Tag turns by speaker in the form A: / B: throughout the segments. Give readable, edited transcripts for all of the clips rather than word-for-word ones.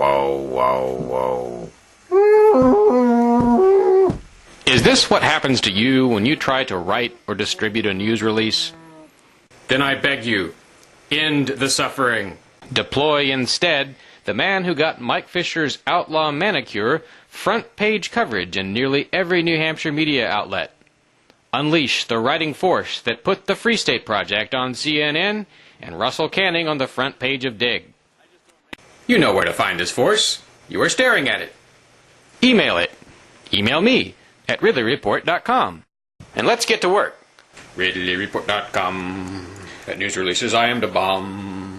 A: whoa, whoa. Is this what happens to you when you try to write or distribute a news release? Then I beg you, end the suffering. Deploy instead the man who got Mike Fisher's outlaw manicure front page coverage in nearly every New Hampshire media outlet. Unleash the writing force that put the Free State Project on CNN and Russell Canning on the front page of Dig. You know where to find this force. You are staring at it. Email it. Email me at ridleyreport.com. And let's get to work. ridleyreport.com. At news releases I am the bomb.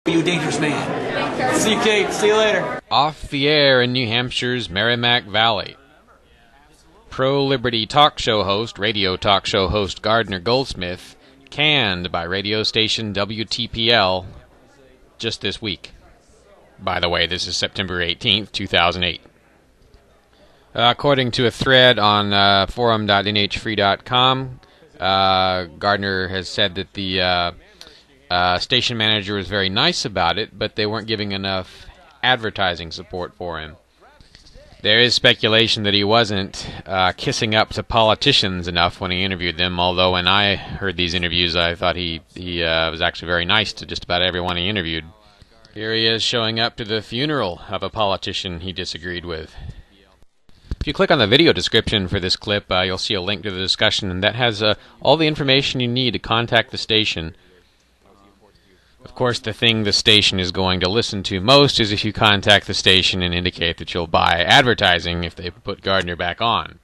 B: You dangerous man. See you, Kate. See you later.
A: Off the air in New Hampshire's Merrimack Valley. Pro-liberty radio talk show host Gardner Goldsmith, canned by radio station WTPL just this week. By the way, this is September 18th, 2008. According to a thread on forum.nhfree.com, Gardner has said that the station manager was very nice about it, but they weren't giving enough advertising support for him. There is speculation that he wasn't kissing up to politicians enough when he interviewed them, although when I heard these interviews I thought he was actually very nice to just about everyone he interviewed. Here he is showing up to the funeral of a politician he disagreed with. If you click on the video description for this clip, you'll see a link to the discussion, and that has all the information you need to contact the station. Of course, the thing the station is going to listen to most is if you contact the station and indicate that you'll buy advertising if they put Gardner back on.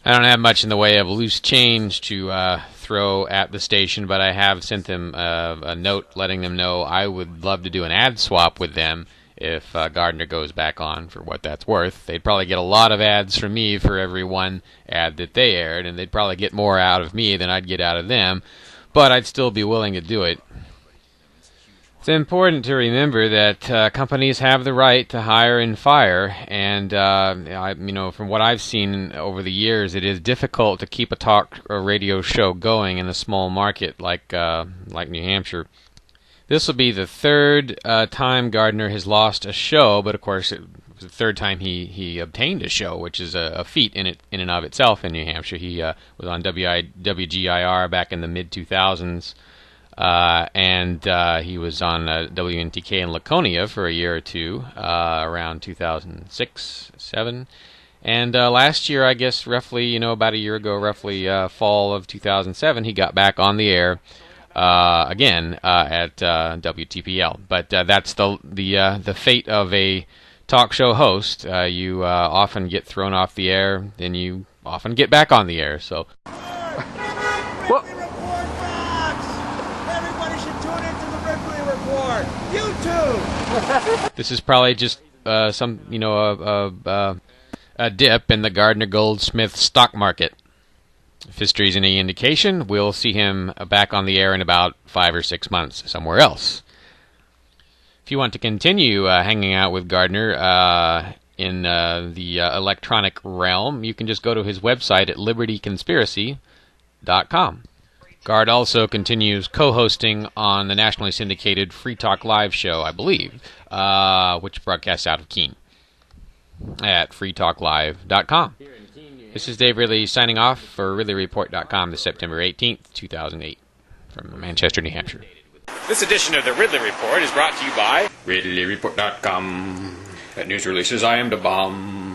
A: I don't have much in the way of loose change to throw at the station, but I have sent them a note letting them know I would love to do an ad swap with them if Gardner goes back on, for what that's worth. They'd probably get a lot of ads from me for every one ad that they aired, and they'd probably get more out of me than I'd get out of them, but I'd still be willing to do it. It's important to remember that companies have the right to hire and fire, and from what I've seen over the years, it is difficult to keep a talk or radio show going in a small market like New Hampshire. This will be the third time Gardner has lost a show, but of course it was the third time he obtained a show, which is a feat in and of itself in New Hampshire. He was on WGIR back in the mid-2000s. And he was on WNTK in Laconia for a year or two, around 2006-07. And last year, I guess, roughly, about a year ago, roughly fall of 2007, he got back on the air again at WTPL. But that's the fate of a talk show host. You often get thrown off the air, then you often get back on the air. So. Whoa. YouTube. This is probably just a dip in the Gardner Goldsmith stock market. If history's any indication, we'll see him back on the air in about 5 or 6 months somewhere else. If you want to continue hanging out with Gardner in the electronic realm, you can just go to his website at libertyconspiracy.com. Gard also continues co-hosting on the nationally syndicated Free Talk Live show, I believe, which broadcasts out of Keene at freetalklive.com. This is Dave Ridley signing off for RidleyReport.com this September 18th, 2008, from Manchester, New Hampshire. This edition of the Ridley Report is brought to you by RidleyReport.com. At news releases, I am the bomb.